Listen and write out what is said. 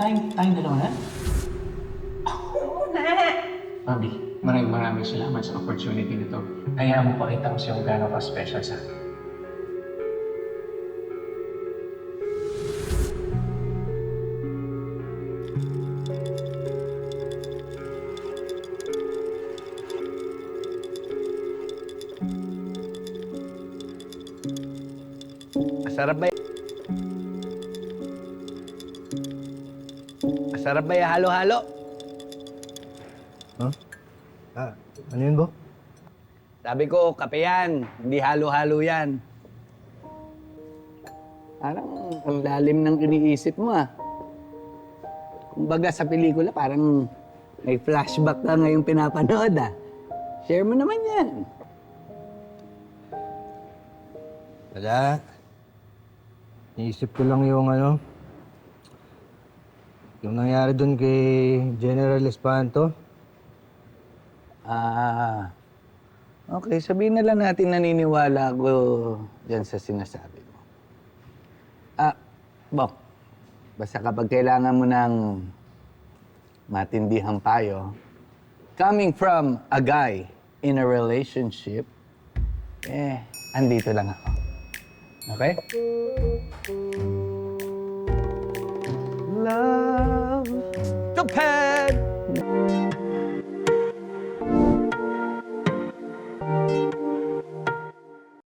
Tayong dalawa na? Oo na. Bobby, maraming salamat sa opportunity nito. Kaya mo pakita ko sa'yo kung gaano ka special sa akin. Masarap ba Masarap ba yung halo-halo? Huh? Ano yun, Bo? Sabi ko, kape yan. Hindi halo-halo yan. Parang ang lalim ng iniisip mo, ah. Kumbaga sa pelikula, parang may flashback ka ngayong pinapanood, ah. Share mo naman yan. Wala. Iisip ko lang yung yung nangyari doon kay General Espanto. Okay. Sabihin na lang natin naniniwala ko dyan sa sinasabi mo. Bok, basta kapag kailangan mo ng matindihang payo, coming from a guy in a relationship, andito lang ako. Okay? Love the past.